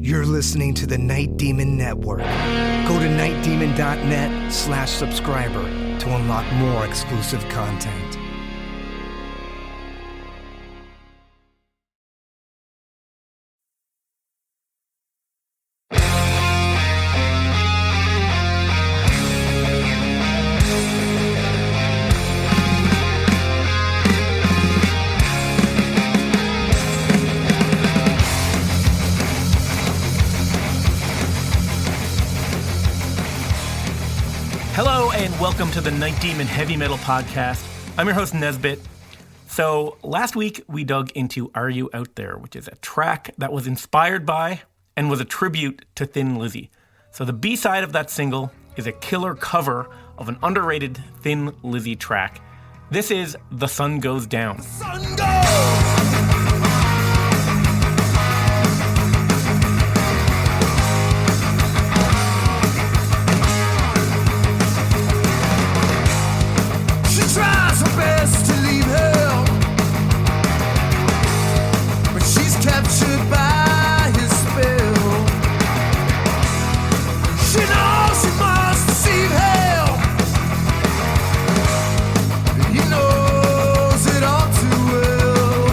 You're listening to the Night Demon Network. Go to nightdemon.net/subscriber to unlock more exclusive content. Hello and welcome to the Night Demon Heavy Metal Podcast. I'm your host, Nesbit. So last week we dug into Are You Out There, which is a track that was inspired by and was a tribute to Thin Lizzy. So the B-side of that single is a killer cover of an underrated Thin Lizzy track. This is The Sun Goes Down. Sun goes! Tries her best to leave hell, but she's captured by his spell. She knows she must deceive hell, but he knows it all too well.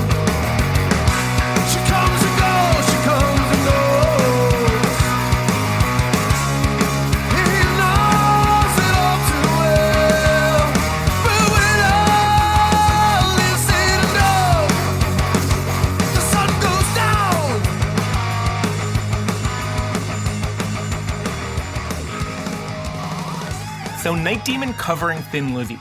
She comes and goes, she comes and goes. He knows it all too well. But when all is said and done, the sun goes down. So Night Demon covering Thin Lizzy.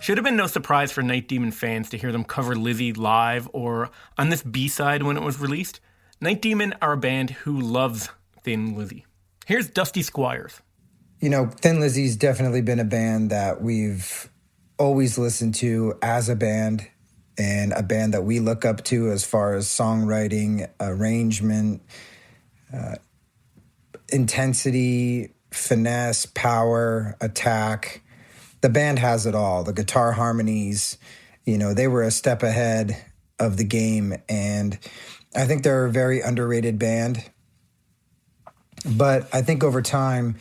Should have been no surprise for Night Demon fans to hear them cover Lizzy live or on this B-side when it was released. Night Demon are a band who loves Thin Lizzy. Here's Dusty Squires. You know, Thin Lizzy's definitely been a band that we've always listened to as a band, and a band that we look up to as far as songwriting, arrangement, intensity, finesse, power, attack. The band has it all. The guitar harmonies, you know, they were a step ahead of the game, and I think they're a very underrated band. But I think over time,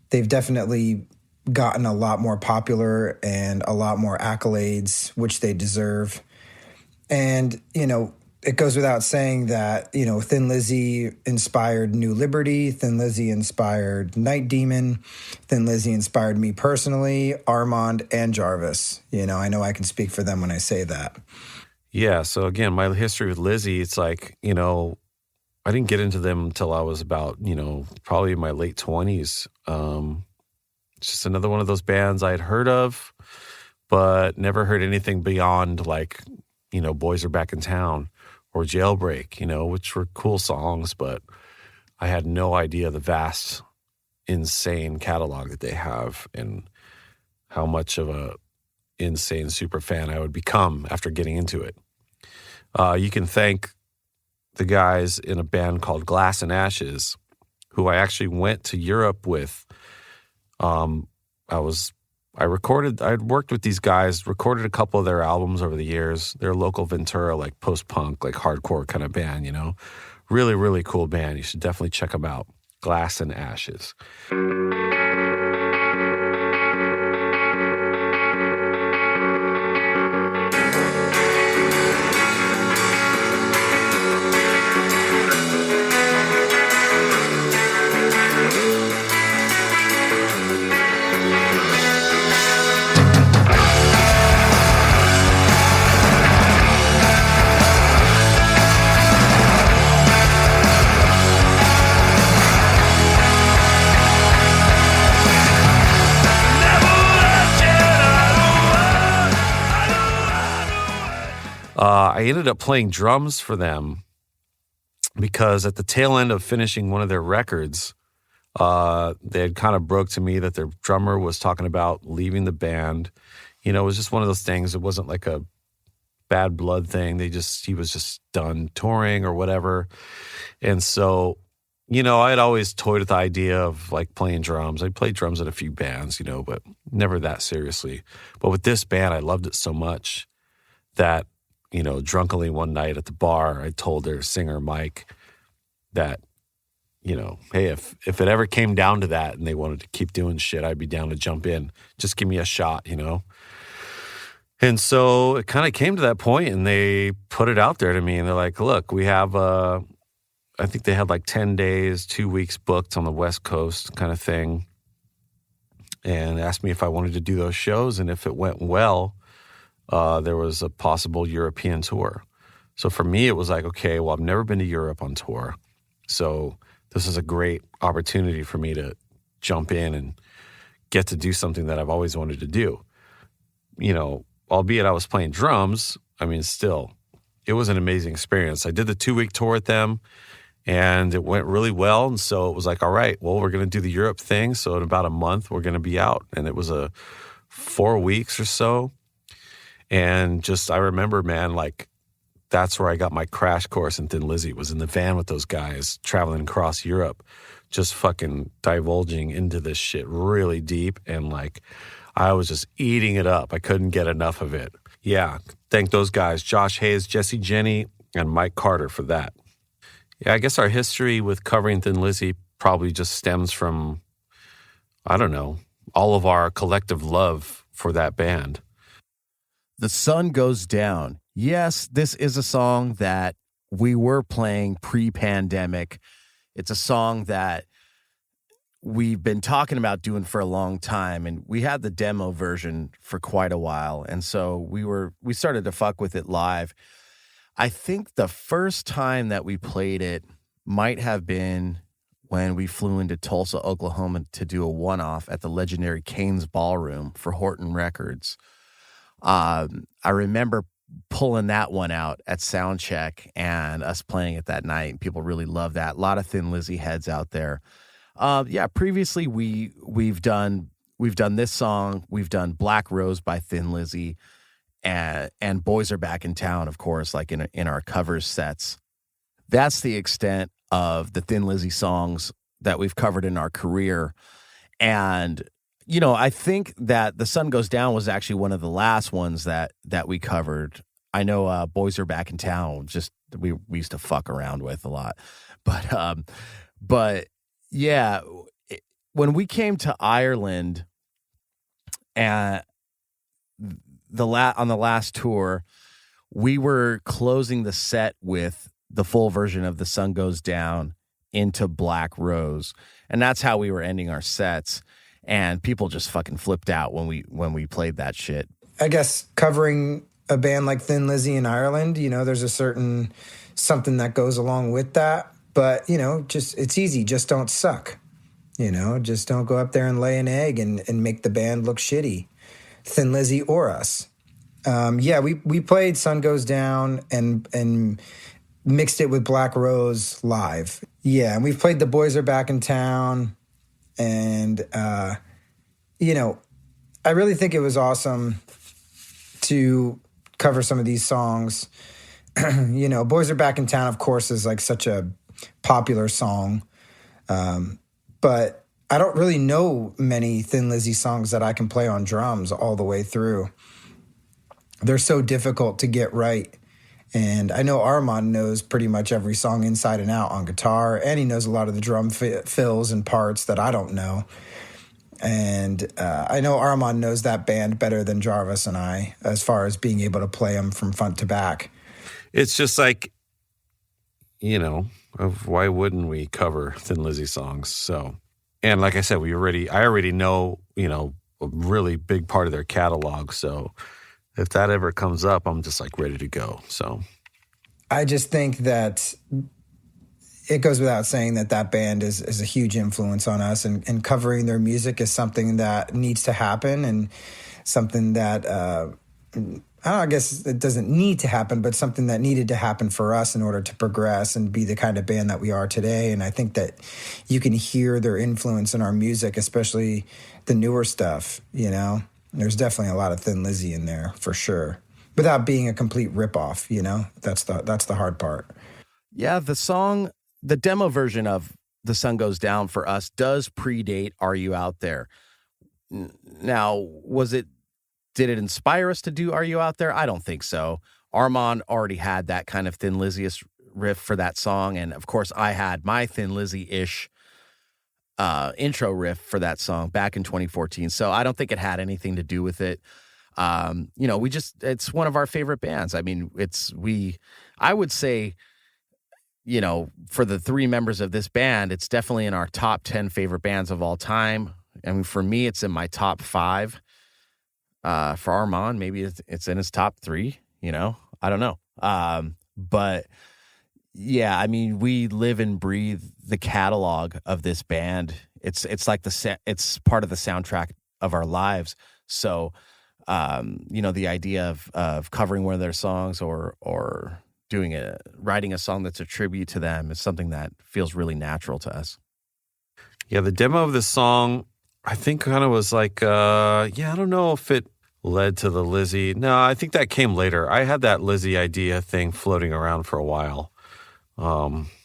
they've definitely gotten a lot more popular and a lot more accolades, which they deserve. And, you know, it goes without saying that, you know, Thin Lizzy inspired New Liberty. Thin Lizzy inspired Night Demon. Thin Lizzy inspired me personally, Armand and Jarvis. You know I can speak for them when I say that. Yeah, so again, my history with Lizzy, it's like, you know, I didn't get into them until I was about, you know, probably in my late 20s. It's just another one of those bands I had heard of, but never heard anything beyond, like, you know, Boys Are Back in Town or Jailbreak, you know, which were cool songs, but I had no idea the vast, insane catalog that they have and how much of a insane super fan I would become after getting into it. You can thank the guys in a band called Glass and Ashes, who I actually went to Europe with. I'd worked with these guys, recorded a couple of their albums over the years. They're a local Ventura, like post-punk, like hardcore kind of band, you know. Really, really cool band. You should definitely check them out. Glass and Ashes. I ended up playing drums for them because at the tail end of finishing one of their records, they had kind of broke to me that their drummer was talking about leaving the band. You know, it was just one of those things. It wasn't like a bad blood thing. He was just done touring or whatever. And so, you know, I had always toyed with the idea of like playing drums. I played drums in a few bands, you know, but never that seriously. But with this band, I loved it so much that, you know, drunkenly one night at the bar, I told their singer, Mike, that hey, if it ever came down to that and they wanted to keep doing shit, I'd be down to jump in. Just give me a shot, And so it kind of came to that point, and they put it out there to me, and they're like, look, we have, I think they had like 10 days, 2 weeks booked on the West Coast kind of thing, and asked me if I wanted to do those shows, and if it went well, there was a possible European tour. So for me, it was like, okay, well, I've never been to Europe on tour, so this is a great opportunity for me to jump in and get to do something that I've always wanted to do. Albeit I was playing drums, still, it was an amazing experience. I did the 2-week tour with them, and it went really well. And so it was like, all right, well, we're going to do the Europe thing. So in about a month, we're going to be out. And it was 4 weeks or so. And just, I remember, man, like, that's where I got my crash course in Thin Lizzy, was in the van with those guys traveling across Europe, just fucking divulging into this shit really deep. And like, I was just eating it up. I couldn't get enough of it. Yeah, thank those guys, Josh Hayes, Jesse Jenny, and Mike Carter for that. Yeah, I guess our history with covering Thin Lizzy probably just stems from, I don't know, all of our collective love for that band. The Sun Goes Down. Yes, this is a song that we were playing pre-pandemic. It's a song that we've been talking about doing for a long time, and we had the demo version for quite a while, and so we started to fuck with it live. I think the first time that we played it might have been when we flew into Tulsa, Oklahoma to do a one-off at the legendary Kane's Ballroom for Horton Records. I remember pulling that one out at soundcheck and us playing it that night, and people really loved that. A lot of Thin Lizzy heads out there. Previously we've done this song, we've done Black Rose by Thin Lizzy, and Boys Are Back in Town, of course, like in our covers sets. That's the extent of the Thin Lizzy songs that we've covered in our career. And I think that The Sun Goes Down was actually one of the last ones that we covered. I know Boys Are Back in Town, just we used to fuck around with a lot. But yeah, when we came to Ireland and on the last tour, we were closing the set with the full version of The Sun Goes Down into Black Rose. And that's how we were ending our sets. And people just fucking flipped out when we played that shit. I guess covering a band like Thin Lizzy in Ireland, there's a certain something that goes along with that. But, just it's easy. Just don't suck. Just don't go up there and lay an egg and make the band look shitty. Thin Lizzy or us. We played Sun Goes Down and mixed it with Black Rose live. Yeah, and we've played The Boys Are Back in Town. And, I really think it was awesome to cover some of these songs. Boys Are Back in Town, of course, is like such a popular song. But I don't really know many Thin Lizzy songs that I can play on drums all the way through. They're so difficult to get right. And I know Armand knows pretty much every song inside and out on guitar, and he knows a lot of the drum fills and parts that I don't know. And I know Armand knows that band better than Jarvis and I, as far as being able to play them from front to back. It's just like, why wouldn't we cover Thin Lizzy songs? So, and like I said, I already know, a really big part of their catalog. So if that ever comes up, I'm just like ready to go. So I just think that it goes without saying that band is a huge influence on us, and covering their music is something that needs to happen, and something that, I guess it doesn't need to happen, but something that needed to happen for us in order to progress and be the kind of band that we are today. And I think that you can hear their influence in our music, especially the newer stuff, There's definitely a lot of Thin Lizzy in there for sure, without being a complete ripoff. That's the hard part. Yeah, the demo version of The Sun Goes Down for us does predate Are You Out There? Now, did it inspire us to do Are You Out There? I don't think so. Armand already had that kind of Thin Lizzy riff for that song. And of course, I had my Thin Lizzy-ish intro riff for that song back in 2014. So I don't think it had anything to do with it. It's one of our favorite bands. I mean, I would say, for the three members of this band, it's definitely in our top 10 favorite bands of all time. I mean, for me, it's in my top 5. For Armand, maybe it's in his top 3, I don't know. But yeah, I mean, we live and breathe the catalog of this band. It's like it's part of the soundtrack of our lives. So, the idea of covering one of their songs or writing a song that's a tribute to them is something that feels really natural to us. Yeah, the demo of this song, I think kind of was like, I don't know if it led to the Lizzy. No, I think that came later. I had that Lizzy idea thing floating around for a while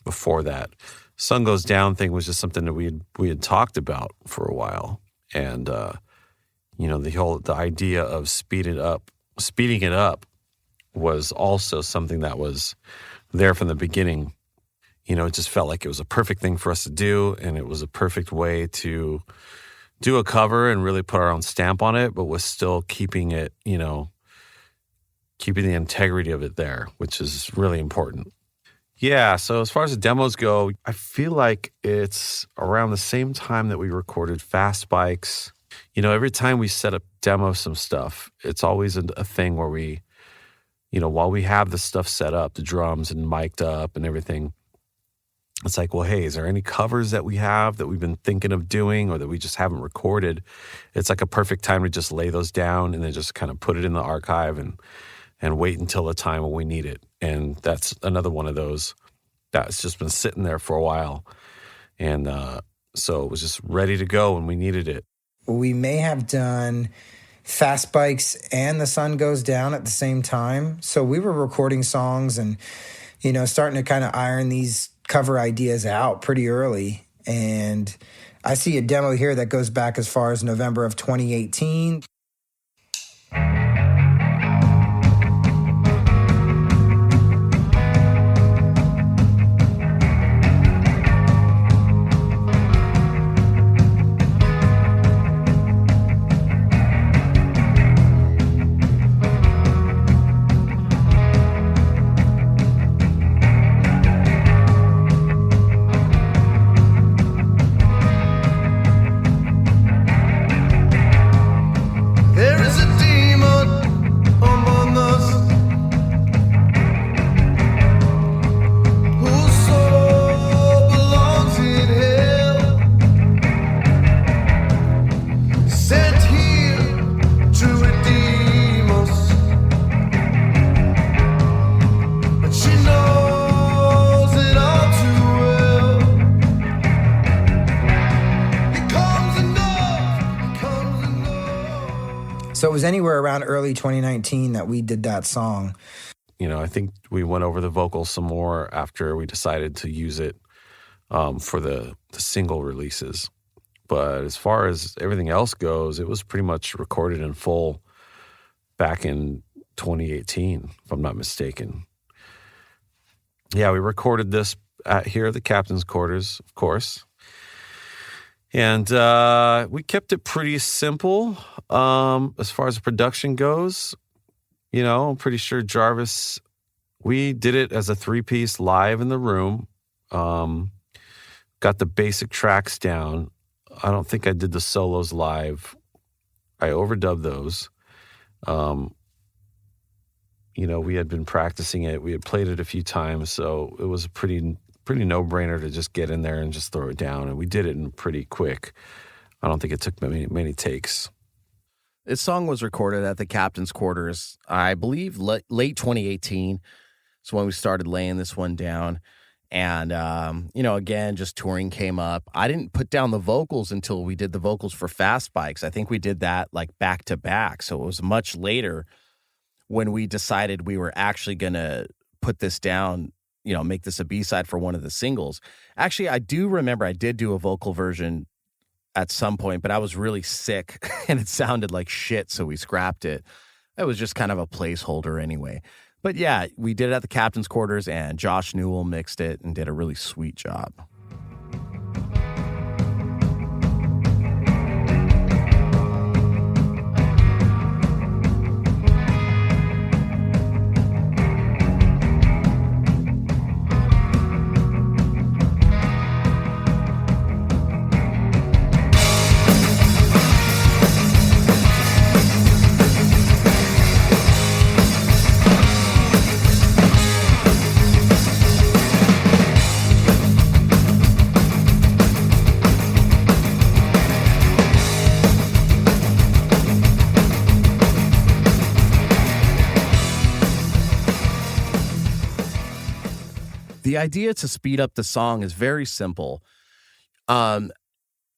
before that. Sun Goes Down thing was just something that we had talked about for a while. And, the idea of speeding it up was also something that was there from the beginning. It just felt like it was a perfect thing for us to do, and it was a perfect way to do a cover and really put our own stamp on it, but was still keeping it, keeping the integrity of it there, which is really important. Yeah, so as far as the demos go, I feel like it's around the same time that we recorded Fast Bikes. Every time we set up demo some stuff, it's always a thing where we, while we have the stuff set up, the drums and mic'd up and everything, it's like, well, hey, is there any covers that we have that we've been thinking of doing or that we just haven't recorded? It's like a perfect time to just lay those down and then just kind of put it in the archive and wait until the time when we need it. And that's another one of those that's just been sitting there for a while. And so it was just ready to go when we needed it. We may have done Fast Bikes and The Sun Goes Down at the same time. So we were recording songs and, starting to kind of iron these cover ideas out pretty early. And I see a demo here that goes back as far as November of 2018. There is a demon among us whose soul belongs in hell, sent here to redeem us, but she knows it all too well. It comes enough. So it was anywhere around early 2019 that we did that song. I think we went over the vocals some more after we decided to use it for the single releases. But as far as everything else goes, it was pretty much recorded in full back in 2018, if I'm not mistaken. Yeah, we recorded this here at the captain's quarters, of course. And we kept it pretty simple as far as the production goes. I'm pretty sure Jarvis, we did it as a 3-piece live in the room. Got the basic tracks down. I don't think I did the solos live. I overdubbed those. We had been practicing it. We had played it a few times, so it was a pretty no-brainer to just get in there and just throw it down. And we did it in pretty quick. I don't think it took many takes. This song was recorded at the captain's quarters, I believe, late 2018. So when we started laying this one down. And, again, just touring came up. I didn't put down the vocals until we did the vocals for Fast Bikes. I think we did that like back to back. So it was much later when we decided we were actually going to put this down, make this a B-side for one of the singles. Actually, I do remember I did do a vocal version at some point, but I was really sick and it sounded like shit, so we scrapped it. It was just kind of a placeholder anyway. But yeah, we did it at the captain's quarters, and Josh Newell mixed it and did a really sweet job. The idea to speed up the song is very simple. I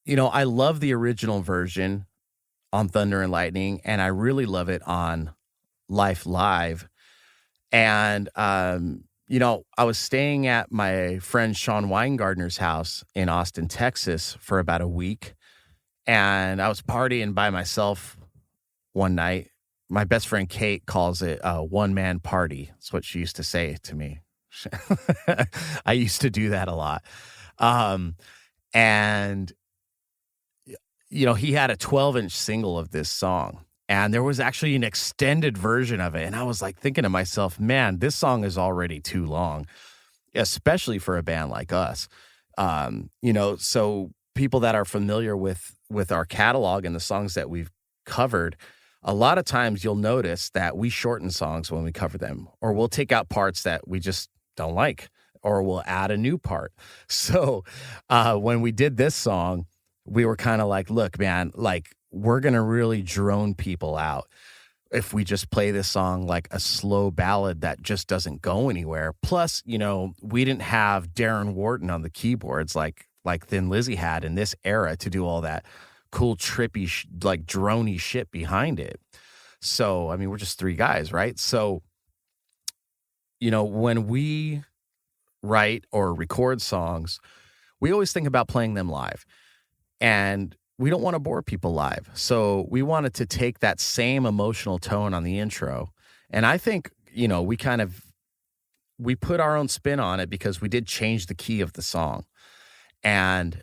love the original version on Thunder and Lightning, and I really love it on Life Live. And, I was staying at my friend Sean Weingartner's house in Austin, Texas for about a week. And I was partying by myself one night. My best friend Kate calls it a one-man party. That's what she used to say to me. I used to do that a lot. He had a 12-inch single of this song, and there was actually an extended version of it. And I was like thinking to myself, man, this song is already too long, especially for a band like us. So people that are familiar with our catalog and the songs that we've covered, a lot of times you'll notice that we shorten songs when we cover them, or we'll take out parts that we just don't like, or we'll add a new part. So when we did this song, we were kind of like, look, man, like we're going to really drone people out if we just play this song like a slow ballad that just doesn't go anywhere. Plus, we didn't have Darren Wharton on the keyboards like Thin Lizzy had in this era to do all that cool, trippy, droney shit behind it. So, I mean, we're just three guys, right? So, when we write or record songs, we always think about playing them live. And we don't want to bore people live. So we wanted to take that same emotional tone on the intro. And I think, we put our own spin on it because we did change the key of the song. And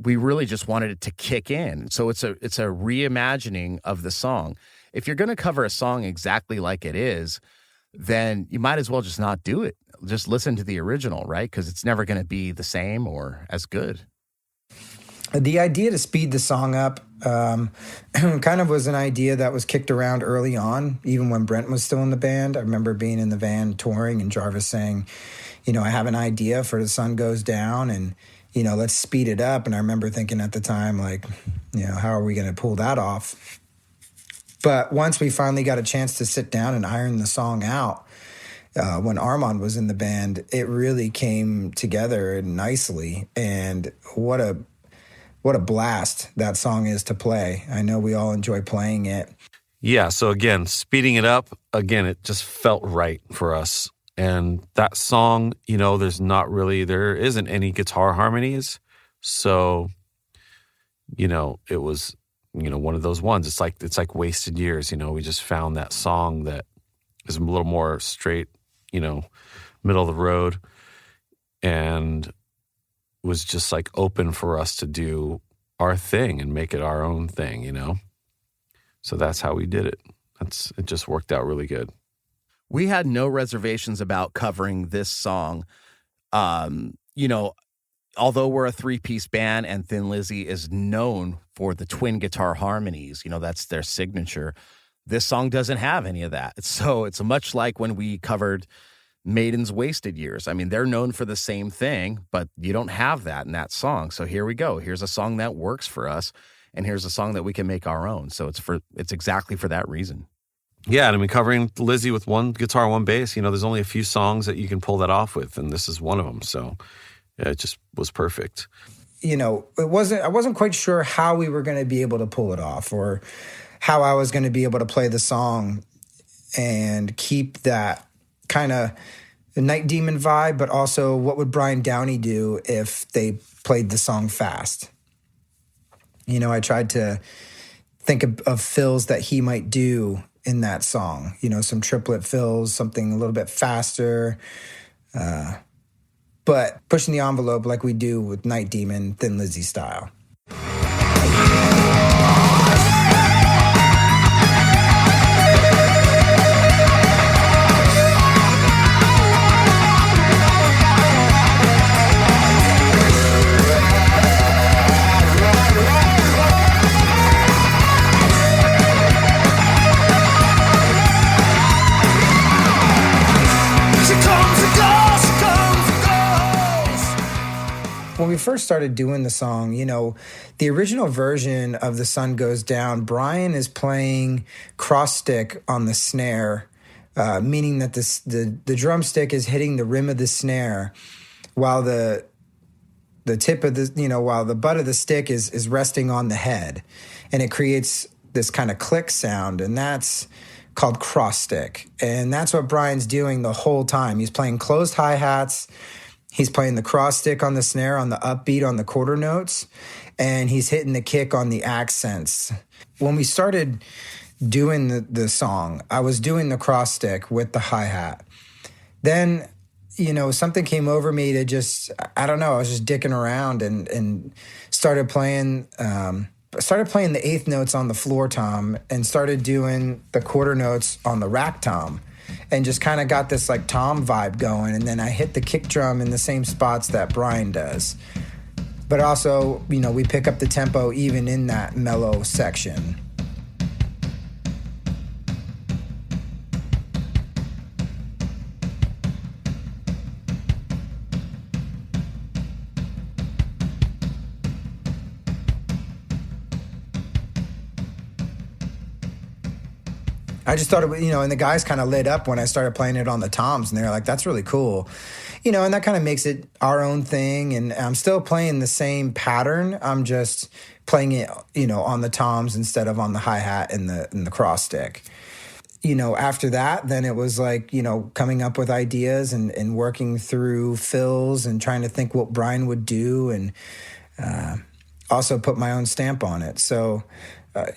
we really just wanted it to kick in. So it's a reimagining of the song. If you're going to cover a song exactly like it is, then you might as well just not do it. Just listen to the original, right? Because it's never going to be the same or as good. The idea to speed the song up kind of was an idea that was kicked around early on, even when Brent was still in the band. I remember being in the van touring and Jarvis saying, I have an idea for The Sun Goes Down and, let's speed it up. And I remember thinking at the time, how are we going to pull that off? But once we finally got a chance to sit down and iron the song out, when Armand was in the band, it really came together nicely. And what a blast that song is to play. I know we all enjoy playing it. Yeah, so again, speeding it up, it just felt right for us. And that song, there isn't any guitar harmonies. So, it was, one of those ones. It's like wasted years. We just found that song that is a little more straight, middle of the road, and was just like open for us to do our thing and make it our own thing, So that's how we did it. It just worked out really good. We had no reservations about covering this song. Although we're a three-piece band and Thin Lizzy is known for the twin guitar harmonies, that's their signature. This song doesn't have any of that. So it's much like when we covered Maiden's Wasted Years. I mean, they're known for the same thing, but you don't have that in that song. So here we go. Here's a song that works for us, and here's a song that we can make our own. So it's exactly for that reason. Yeah, and I mean, covering Lizzy with one guitar, one bass, there's only a few songs that you can pull that off with, and this is one of them. So yeah, it just was perfect. I wasn't quite sure how we were going to be able to pull it off or how I was going to be able to play the song and keep that kind of Night Demon vibe, but also what would Brian Downey do if they played the song fast? I tried to think of fills that he might do in that song. You know, some triplet fills, something a little bit faster, but pushing the envelope like we do with Night Demon, Thin Lizzy style. When we first started doing the song, you know, the original version of The Sun Goes Down, Brian is playing cross stick on the snare, meaning that the drumstick is hitting the rim of the snare while the tip of the, you know, while the butt of the stick is resting on the head. And it creates this kind of click sound, and that's called cross stick. And that's what Brian's doing the whole time. He's playing closed hi-hats. He's playing the cross stick on the snare on the upbeat on the quarter notes, and he's hitting the kick on the accents. When we started doing the song, I was doing the cross stick with the hi-hat. Then, you know, something came over me to just, I don't know, I was just dicking around and started playing the eighth notes on the floor tom and started doing the quarter notes on the rack tom. And just kind of got this like tom vibe going. And then I hit the kick drum in the same spots that Brian does. But also, you know, we pick up the tempo even in that mellow section. I just thought, you know, and the guys kind of lit up when I started playing it on the toms, and they were like, that's really cool. You know, and that kind of makes it our own thing, and I'm still playing the same pattern. I'm just playing it, you know, on the toms instead of on the hi-hat and the cross stick. You know, after that, then it was like, you know, coming up with ideas and working through fills and trying to think what Brian would do, and also put my own stamp on it. So,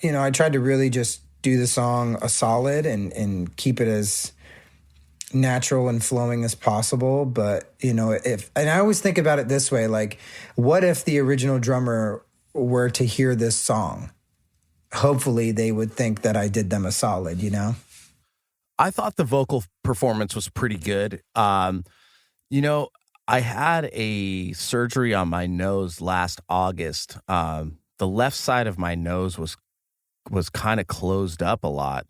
you know, I tried to really just do the song a solid and keep it as natural and flowing as possible. But, you know, and I always think about it this way, like, what if the original drummer were to hear this song? Hopefully they would think that I did them a solid, you know? I thought the vocal performance was pretty good. You know, I had a surgery on my nose last August. The left side of my nose was kind of closed up a lot.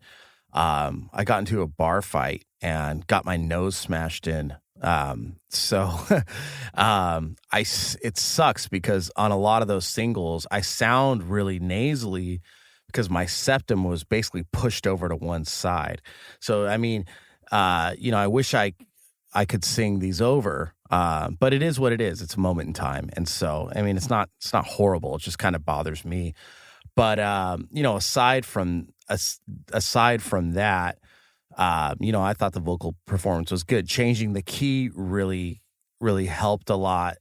I got into a bar fight and got my nose smashed in. It sucks because on a lot of those singles, I sound really nasally because my septum was basically pushed over to one side. So, I mean, you know, I wish I could sing these over, but it is what it is. It's a moment in time. And so, I mean, it's not horrible. It just kind of bothers me. But, you know, aside from that, you know, I thought the vocal performance was good. Changing the key really, really helped a lot.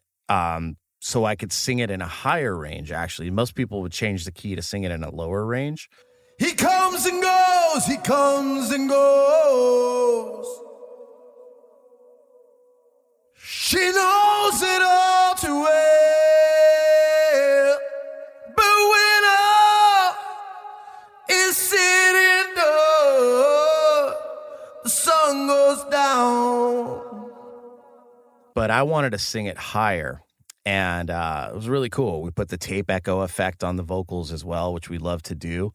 So I could sing it in a higher range, actually. Most people would change the key to sing it in a lower range. He comes and goes, he comes and goes. She knows it all too well. But when all is said and done, the sun goes down. But I wanted to sing it higher. And it was really cool. We put the tape echo effect on the vocals as well, which we love to do.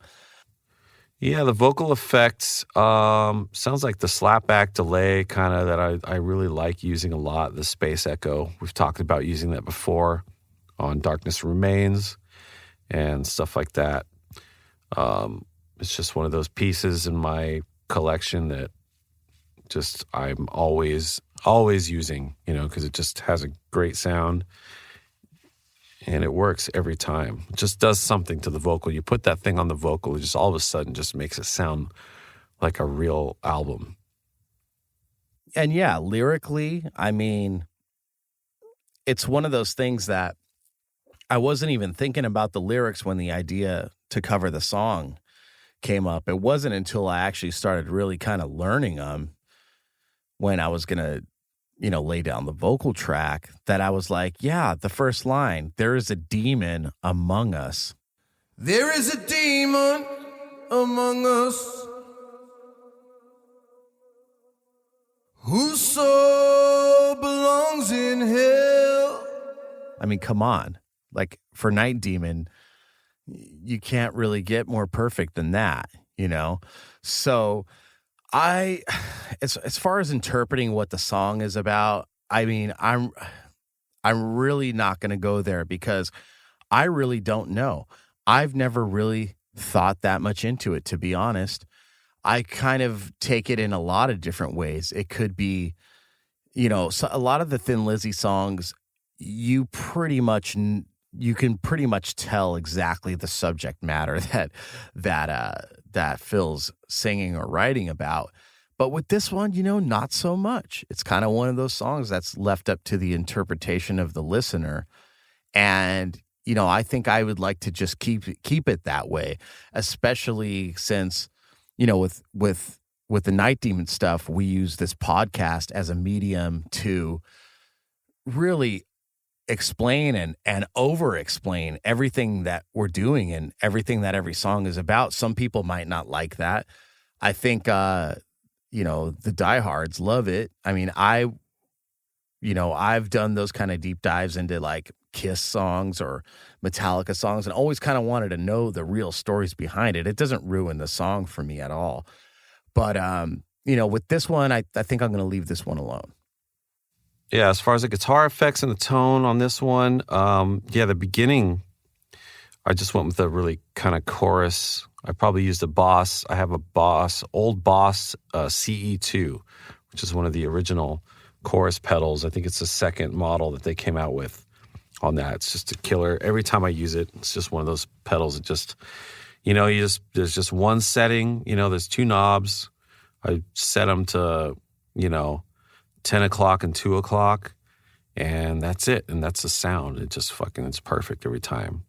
Yeah, the vocal effects sounds like the slapback delay kind of that I really like using a lot, the space echo. We've talked about using that before on Darkness Remains and stuff like that. It's just one of those pieces in my collection that just I'm always using, you know, because it just has a great sound. And it works every time. It just does something to the vocal. You put that thing on the vocal, it just all of a sudden just makes it sound like a real album. And yeah, lyrically, I mean, it's one of those things that I wasn't even thinking about the lyrics when the idea to cover the song came up. It wasn't until I actually started really kind of learning them when I was going to, lay down the vocal track that I was like, yeah, the first line, there is a demon among us. There is a demon among us whose soul belongs in hell. I mean, come on. Like for Night Demon, you can't really get more perfect than that, So as far as interpreting what the song is about, I mean, I'm really not going to go there because I really don't know. I've never really thought that much into it, to be honest. I kind of take it in a lot of different ways. It could be, so a lot of the Thin Lizzy songs, you can pretty much tell exactly the subject matter that Phil's singing or writing about. But with this one, not so much. It's kind of one of those songs that's left up to the interpretation of the listener. And, I think I would like to just keep it that way, especially since, with the Night Demon stuff, we use this podcast as a medium to really explain and over explain everything that we're doing and everything that every song is about. Some people might not like that. I think, the diehards love it. I mean, I've done those kind of deep dives into like Kiss songs or Metallica songs and always kind of wanted to know the real stories behind it. It doesn't ruin the song for me at all. But, with this one, I think I'm going to leave this one alone. Yeah, as far as the guitar effects and the tone on this one, the beginning, I just went with a really kind of chorus. I probably used a Boss. I have a old Boss CE2, which is one of the original chorus pedals. I think it's the second model that they came out with on that. It's just a killer. Every time I use it, it's just one of those pedals that just, there's just one setting, there's two knobs. I set them to, 10 o'clock and 2 o'clock, and that's it. And that's the sound. It's perfect every time.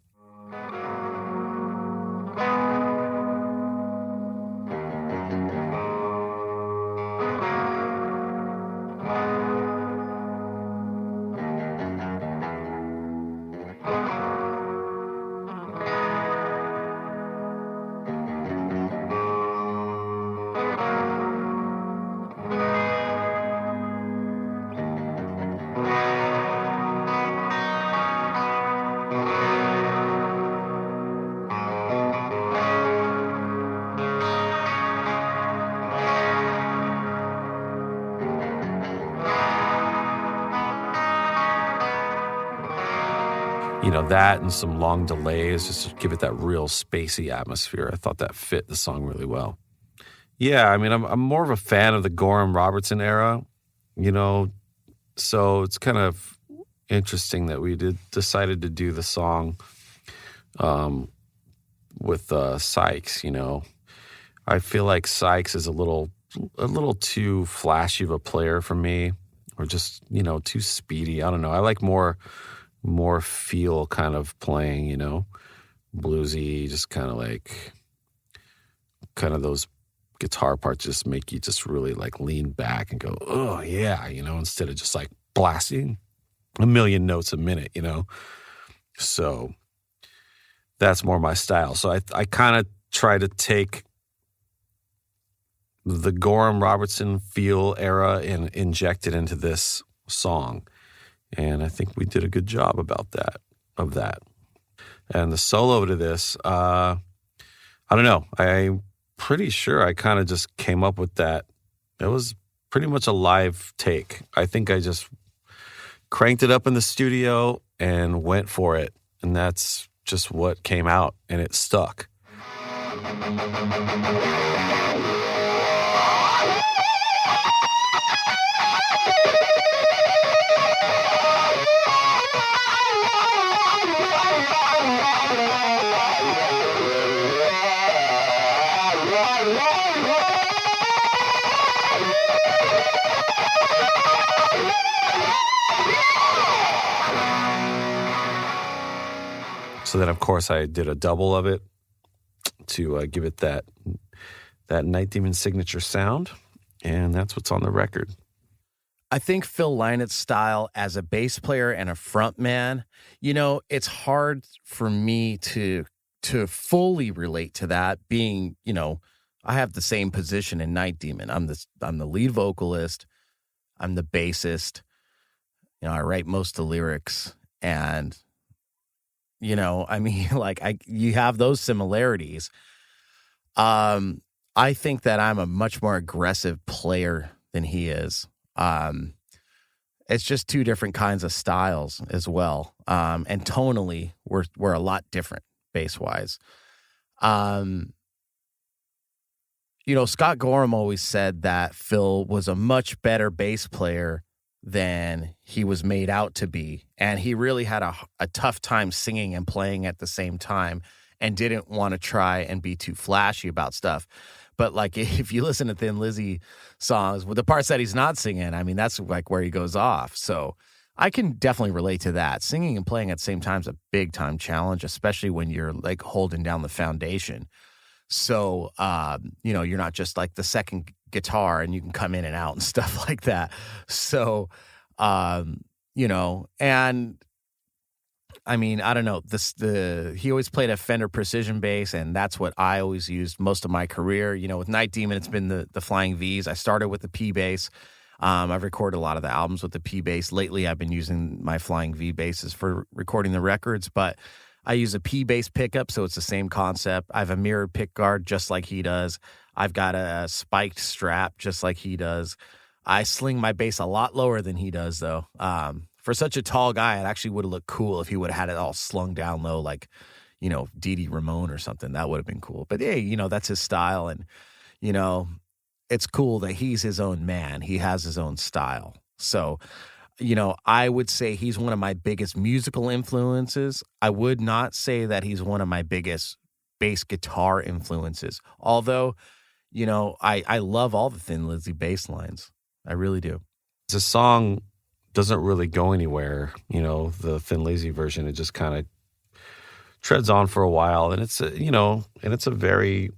That and some long delays just to give it that real spacey atmosphere. I thought that fit the song really well. Yeah, I mean, I'm more of a fan of the Gorham Robertson era, so it's kind of interesting that we decided to do the song with Sykes. I feel like Sykes is a little too flashy of a player for me, or just too speedy. I don't know. I like more feel kind of playing, bluesy, just kind of those guitar parts just make you just really like lean back and go, oh yeah, instead of just like blasting a million notes a minute, So that's more my style. So I kind of try to take the Gorham Robertson feel era and inject it into this song. And I think we did a good job of that. And the solo to this, I don't know. I'm pretty sure I kind of just came up with that. It was pretty much a live take. I think I just cranked it up in the studio and went for it. And that's just what came out, and it stuck. So then, of course, I did a double of it to give it that Night Demon signature sound, and that's what's on the record. I think Phil Lynott's style as a bass player and a front man, it's hard for me to fully relate to that, being, I have the same position in Night Demon. I'm the lead vocalist, I'm the bassist, I write most of the lyrics, and you have those similarities. I think that I'm a much more aggressive player than he is. It's just two different kinds of styles as well. And tonally, we're a lot different bass-wise. Scott Gorham always said that Phil was a much better bass player than he was made out to be. And he really had a tough time singing and playing at the same time and didn't want to try and be too flashy about stuff. But like if you listen to Thin Lizzy songs, with the parts that he's not singing, that's like where he goes off. So I can definitely relate to that. Singing and playing at the same time is a big time challenge, especially when you're like holding down the foundation. So, you're not just like the second guitar and you can come in and out and stuff like that. So, and I don't know. He always played a Fender Precision bass, and that's what I always used most of my career. With Night Demon, it's been the Flying V's. I started with the P bass. I've recorded a lot of the albums with the P bass. Lately, I've been using my Flying V basses for recording the records, but I use a P bass pickup, so it's the same concept. I have a mirrored pick guard just like he does. I've got a spiked strap just like he does. I sling my bass a lot lower than he does, though. For such a tall guy, it actually would have looked cool if he would have had it all slung down low like, Dee Dee Ramone or something. That would have been cool. But hey, that's his style. And, it's cool that he's his own man. He has his own style. So, I would say he's one of my biggest musical influences. I would not say that he's one of my biggest bass guitar influences. Although, I love all the Thin Lizzy bass lines. I really do. The song doesn't really go anywhere, the Thin Lizzy version. It just kind of treads on for a while, and it's a very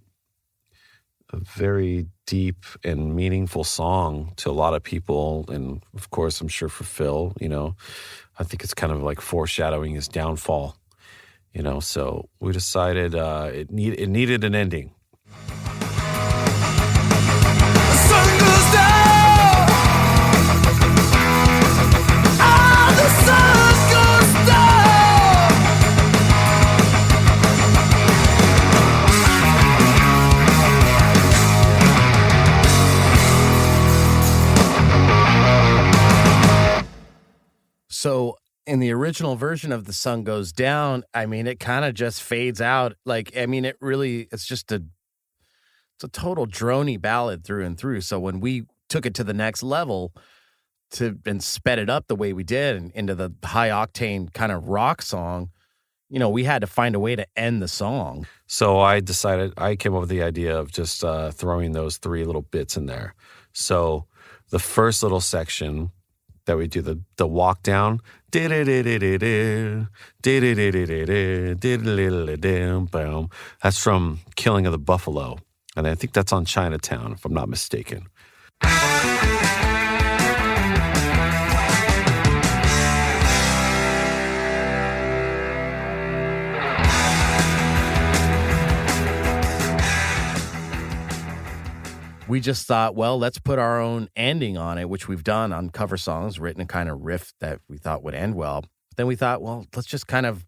deep and meaningful song to a lot of people, and of course, I'm sure for Phil, I think it's kind of like foreshadowing his downfall, So we decided it needed an ending. The sun goes down. The sun goes down. So in the original version of The Sun Goes Down, it kind of just fades out. It's just it's a total droney ballad through and through. So when we took it to the next level and sped it up the way we did and into the high octane kind of rock song, we had to find a way to end the song. So I came up with the idea of just throwing those three little bits in there. So the first little section that we do, the walk down, that's from Killing of the Buffalo. And I think that's on Chinatown, if I'm not mistaken. We just thought, well, let's put our own ending on it, which we've done on cover songs, written a kind of riff that we thought would end well. Then we thought, well, let's just kind of,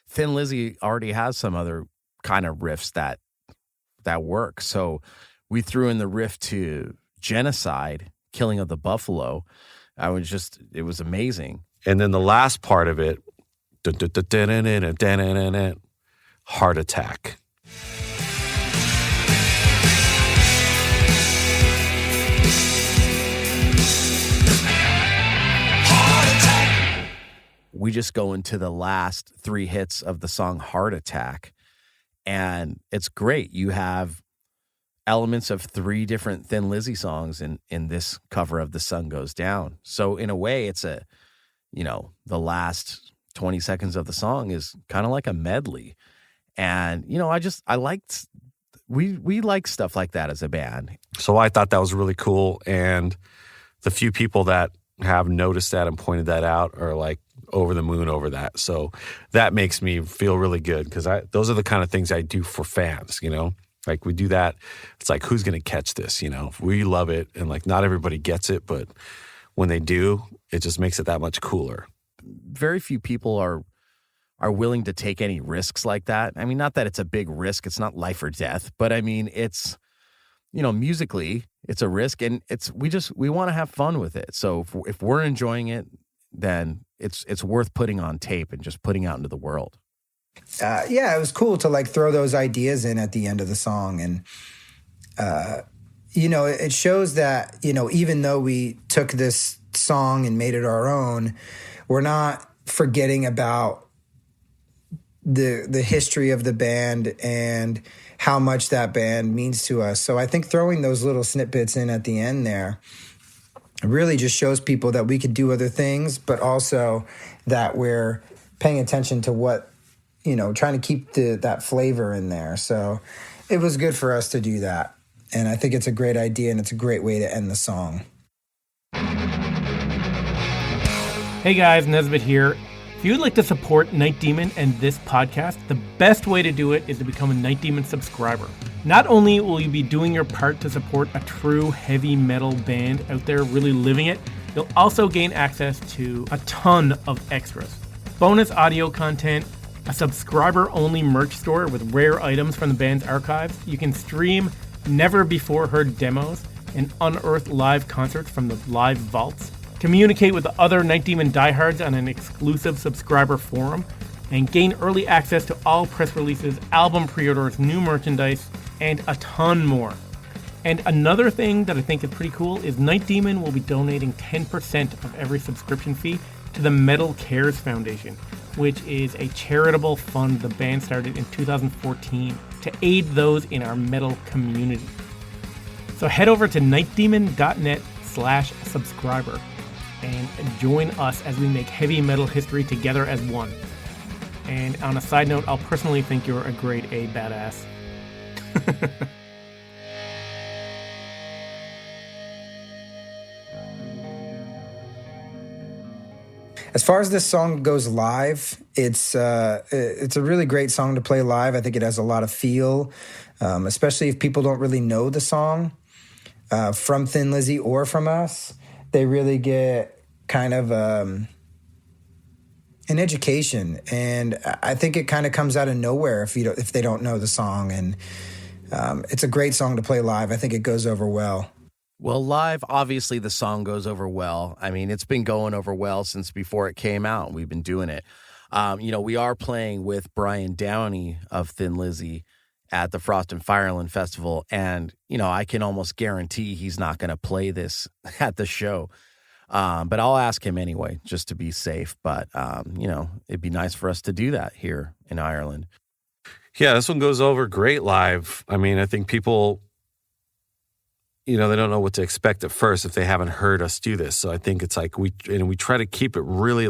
Thin Lizzy already has some other kind of riffs that work. So we threw in the riff to Genocide, Killing of the Buffalo. It was amazing. And then the last part of it, Heart Attack. We just go into the last three hits of the song Heart Attack, and it's great. You have elements of three different Thin Lizzy songs in this cover of The Sun Goes Down. So in a way, it's the last 20 seconds of the song is kind of like a medley. And, we like stuff like that as a band. So I thought that was really cool. And the few people that have noticed that and pointed that out are like over the moon over that. So that makes me feel really good because those are the kind of things I do for fans, Like we do that. It's like, who's going to catch this? We love it. And like, not everybody gets it, but when they do, it just makes it that much cooler. Very few people are willing to take any risks like that. I mean, not that it's a big risk. It's not life or death, but I mean, it's, musically it's a risk, and we want to have fun with it. So if we're enjoying it, then it's worth putting on tape and just putting out into the world. It was cool to like throw those ideas in at the end of the song. And, it shows that, even though we took this song and made it our own, we're not forgetting about the history of the band and how much that band means to us. So I think throwing those little snippets in at the end there really just shows people that we could do other things, but also that we're paying attention to what, trying to keep that flavor in there. So it was good for us to do that. And I think it's a great idea, and it's a great way to end the song. Hey guys, Nesbitt here. If you'd like to support Night Demon and this podcast, the best way to do it is to become a Night Demon subscriber. Not only will you be doing your part to support a true heavy metal band out there really living it, you'll also gain access to a ton of extras. Bonus audio content, a subscriber-only merch store with rare items from the band's archives. You can stream never-before-heard demos and unearth live concerts from the live vaults. Communicate with the other Night Demon diehards on an exclusive subscriber forum, and gain early access to all press releases, album pre-orders, new merchandise, and a ton more. And another thing that I think is pretty cool is Night Demon will be donating 10% of every subscription fee to the Metal Cares Foundation, which is a charitable fund the band started in 2014 to aid those in our metal community. So head over to nightdemon.net/subscriber and join us as we make heavy metal history together as one. And on a side note, I'll personally think you're a grade A badass. As far as this song goes live, it's a really great song to play live. I think it has a lot of feel, especially if people don't really know the song from Thin Lizzy or from us. They really get kind of an education, and I think it kind of comes out of nowhere if they don't know the song. And it's a great song to play live. I think it goes over well. Well, live, obviously, the song goes over well. I mean, it's been going over well since before it came out. We've been doing it. We are playing with Brian Downey of Thin Lizzy at the Frost and Fireland Festival. And, I can almost guarantee he's not going to play this at the show. But I'll ask him anyway, just to be safe. But, it'd be nice for us to do that here in Ireland. Yeah, this one goes over great live. I mean, I think people, they don't know what to expect at first if they haven't heard us do this. So I think it's like we try to keep it really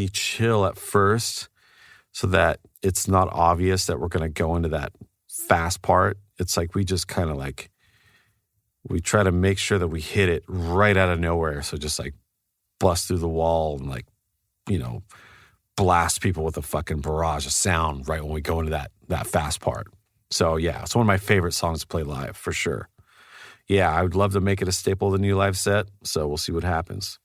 chill at first so that it's not obvious that we're going to go into that fast part. It's like we just kind of we try to make sure that we hit it right out of nowhere. So just bust through the wall and blast people with a fucking barrage of sound right when we go into that fast part. So yeah, it's one of my favorite songs to play live for sure. Yeah, I would love to make it a staple of the new live set. So we'll see what happens.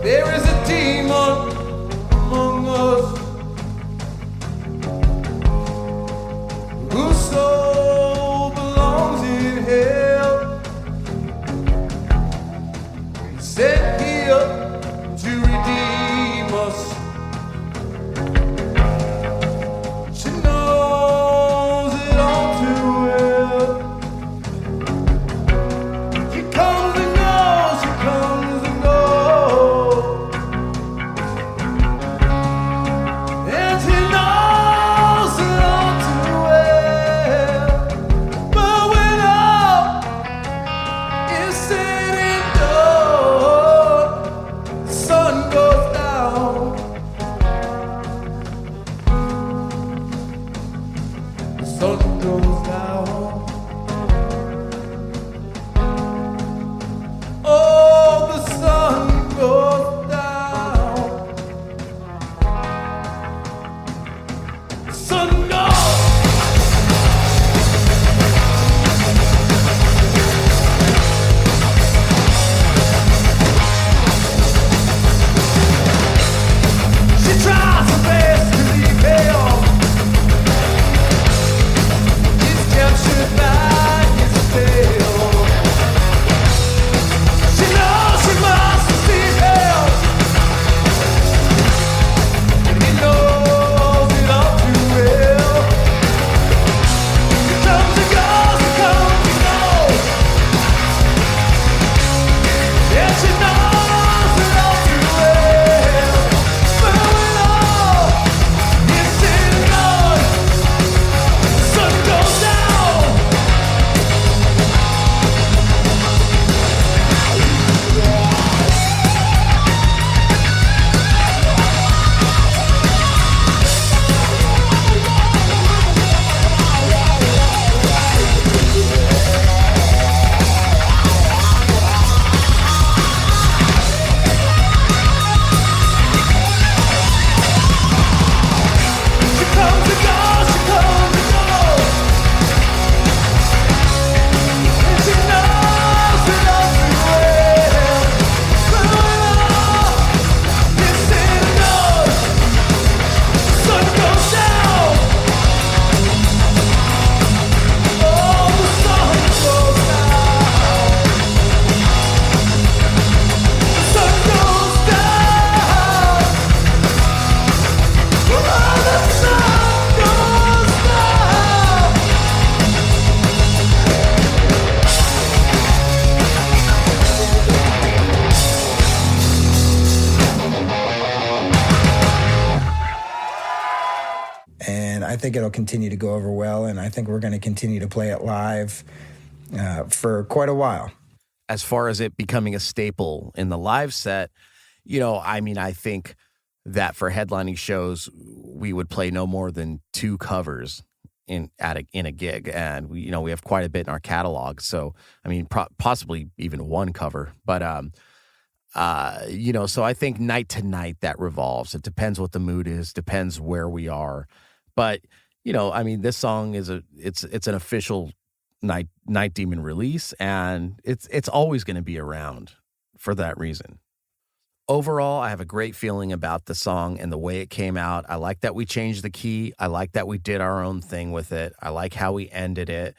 There is a demon among us whose soul belongs in hell. He's sent here to redeem us. You know I think it'll continue to go over well, and I think we're going to continue to play it live for quite a while. As far as it becoming a staple in the live set, I think that for headlining shows, we would play no more than 2 covers in a gig, and we have quite a bit in our catalog. So possibly even 1 cover, but so I think night to night that revolves. It depends what the mood is, depends where we are, but this song is it's an official Night Demon release, and it's always going to be around for that reason. Overall, I have a great feeling about the song and the way it came out. I like that we changed the key. I like that we did our own thing with it. I like how we ended it.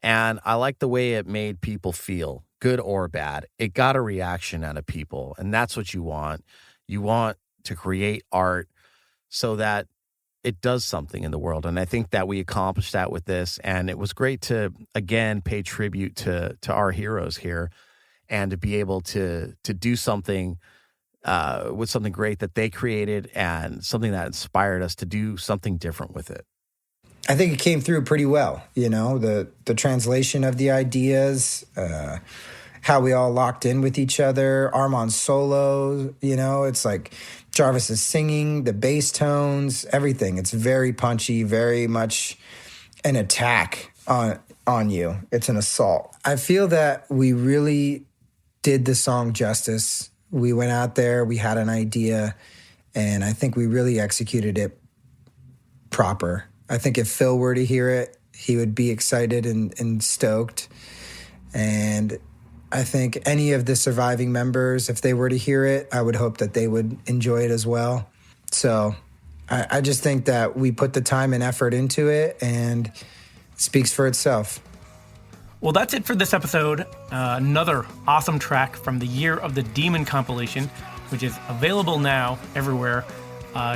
And I like the way it made people feel, good or bad. It got a reaction out of people, and that's what you want. You want to create art so that it does something in the world. And I think that we accomplished that with this. And it was great to, again, pay tribute to our heroes here and to be able to do something with something great that they created and something that inspired us to do something different with it. I think it came through pretty well, the translation of the ideas, how we all locked in with each other, Armand's solo, it's like Jarvis is singing, the bass tones, everything. It's very punchy, very much an attack on you. It's an assault. I feel that we really did the song justice. We went out there, we had an idea, and I think we really executed it proper. I think if Phil were to hear it, he would be excited and stoked. And I think any of the surviving members, if they were to hear it, I would hope that they would enjoy it as well. So I just think that we put the time and effort into it, and it speaks for itself. Well, that's it for this episode. Another awesome track from the Year of the Demon compilation, which is available now everywhere.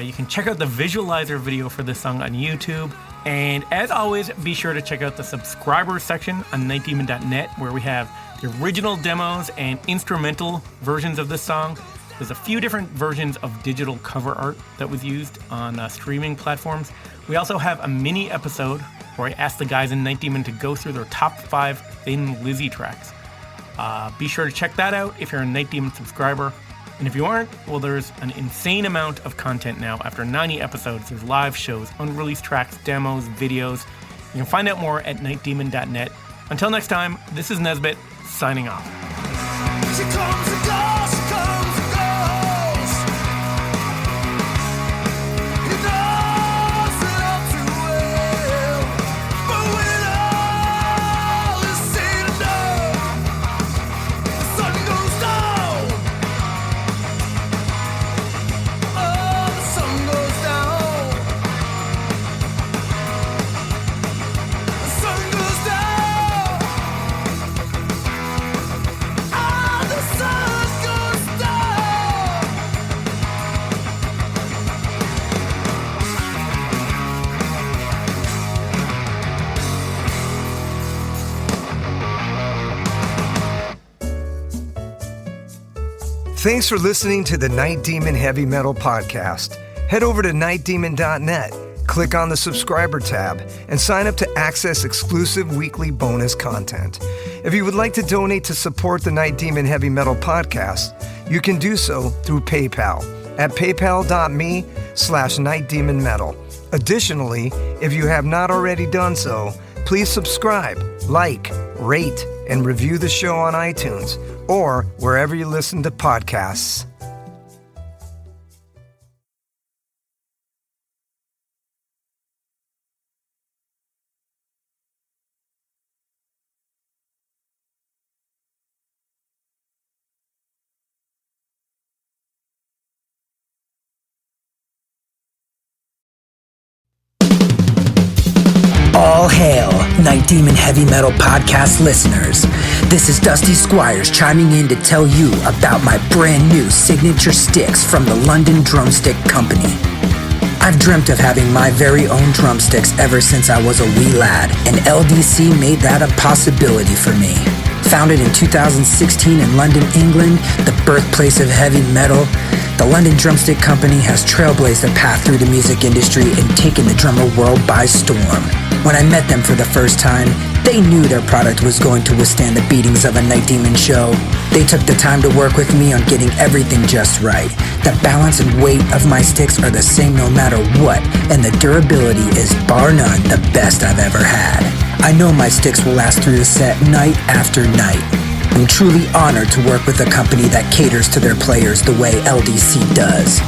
You can check out the visualizer video for this song on YouTube. And as always, be sure to check out the subscribers section on nightdemon.net, where we have the original demos and instrumental versions of this song. There's a few different versions of digital cover art that was used on streaming platforms. We also have a mini episode where I asked the guys in Night Demon to go through their top 5 Thin Lizzy tracks. Be sure to check that out if you're a Night Demon subscriber. And if you aren't, well, there's an insane amount of content now. After 90 episodes, there's live shows, unreleased tracks, demos, videos. You can find out more at nightdemon.net. Until next time, this is Nesbitt, signing off. She comes and goes, she comes and goes. He does it all too well. But when all is said and done, the sun goes down. Oh, the sun goes down. The sun goes down. Ah, the sun goes down. Thanks for listening to the Night Demon Heavy Metal Podcast. Head over to nightdemon.net, click on the subscriber tab, and sign up to access exclusive weekly bonus content. If you would like to donate to support the Night Demon Heavy Metal Podcast, you can do so through PayPal at paypal.me/nightdemonmetal. Additionally, if you have not already done so, please subscribe, like, rate, and review the show on iTunes or wherever you listen to podcasts. All hail, Night Demon Heavy Metal Podcast listeners. This is Dusty Squires chiming in to tell you about my brand new signature sticks from the London Drumstick Company. I've dreamt of having my very own drumsticks ever since I was a wee lad, and LDC made that a possibility for me. Founded in 2016 in London, England, the birthplace of heavy metal, The London Drumstick Company has trailblazed a path through the music industry and taken the drummer world by storm. When I met them for the first time, they knew their product was going to withstand the beatings of a Night Demon show. They took the time to work with me on getting everything just right. The balance and weight of my sticks are the same no matter what, and the durability is bar none the best I've ever had. I know my sticks will last through the set night after night. I'm truly honored to work with a company that caters to their players the way LDC does.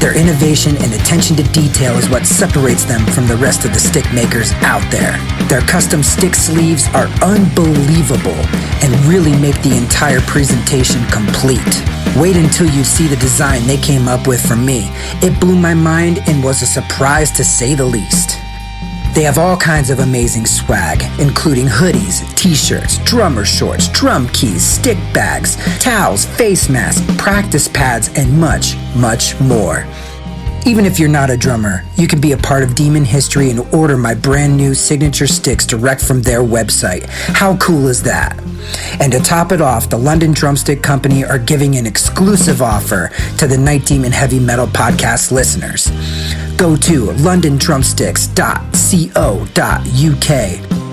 Their innovation and attention to detail is what separates them from the rest of the stick makers out there. Their custom stick sleeves are unbelievable and really make the entire presentation complete. Wait until you see the design they came up with for me. It blew my mind and was a surprise to say the least. They have all kinds of amazing swag, including hoodies, t-shirts, drummer shorts, drum keys, stick bags, towels, face masks, practice pads, and much, much more. Even if you're not a drummer, you can be a part of Demon history and order my brand new signature sticks direct from their website. How cool is that? And to top it off, the London Drumstick Company are giving an exclusive offer to the Night Demon Heavy Metal Podcast listeners. Go to londondrumsticks.co.uk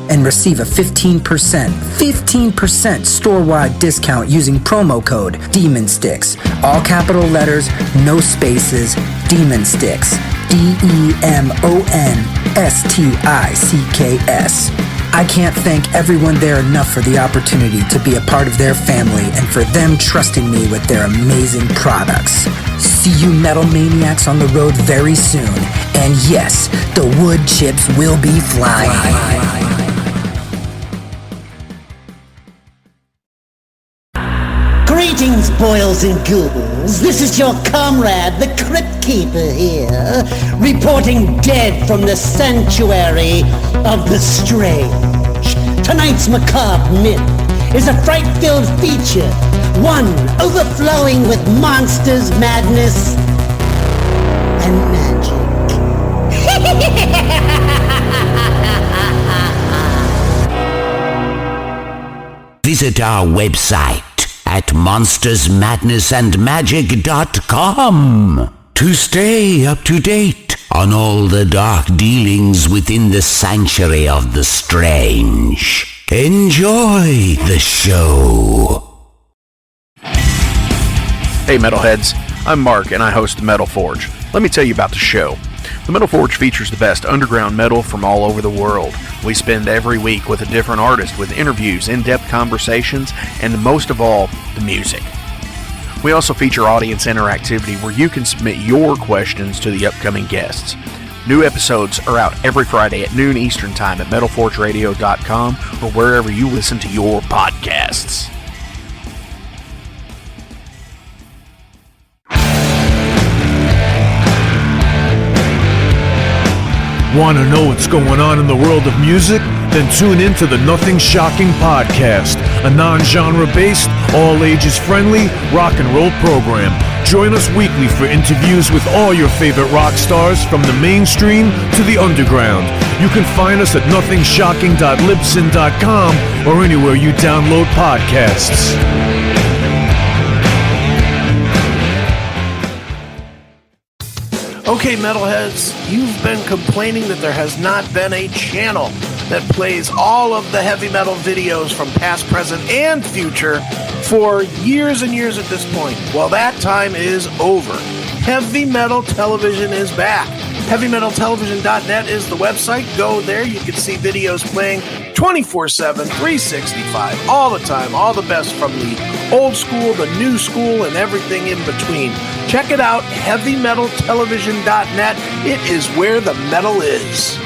and receive a 15% store-wide discount using promo code DEMONSTICKS. All capital letters, no spaces, Demon Sticks. DEMONSTICKS. I can't thank everyone there enough for the opportunity to be a part of their family and for them trusting me with their amazing products. See you metal maniacs on the road very soon. And yes, the wood chips will be flying. Greetings, boils and ghouls. This is your comrade, the Crypt Keeper here, reporting dead from the sanctuary of the strange. Tonight's macabre myth is a fright-filled feature, one overflowing with monsters, madness, and magic. Visit our website at monstersmadnessandmagic.com to stay up to date on all the dark dealings within the sanctuary of the strange. Enjoy the show. Hey Metalheads, I'm Mark and I host the Metal Forge. Let me tell you about the show. The Metal Forge features the best underground metal from all over the world. We spend every week with a different artist with interviews, in-depth conversations, and most of all, the music. We also feature audience interactivity where you can submit your questions to the upcoming guests. New episodes are out every Friday at noon Eastern Time at metalforgeradio.com or wherever you listen to your podcasts. Want to know what's going on in the world of music? Then tune in to the Nothing Shocking Podcast, a non-genre based, all-ages friendly rock and roll program. Join us weekly for interviews with all your favorite rock stars from the mainstream to the underground. You can find us at nothingshocking.libsyn.com or anywhere you download podcasts. Okay, metalheads, you've been complaining that there has not been a channel that plays all of the heavy metal videos from past, present, and future for years and years at this point. Well, that time is over. Heavy Metal Television is back. HeavyMetalTelevision.net is the website. Go there. You can see videos playing 24/7, 365, all the time, all the best from the old school, the new school, and everything in between. Check it out, HeavyMetalTelevision.net. It is where the metal is.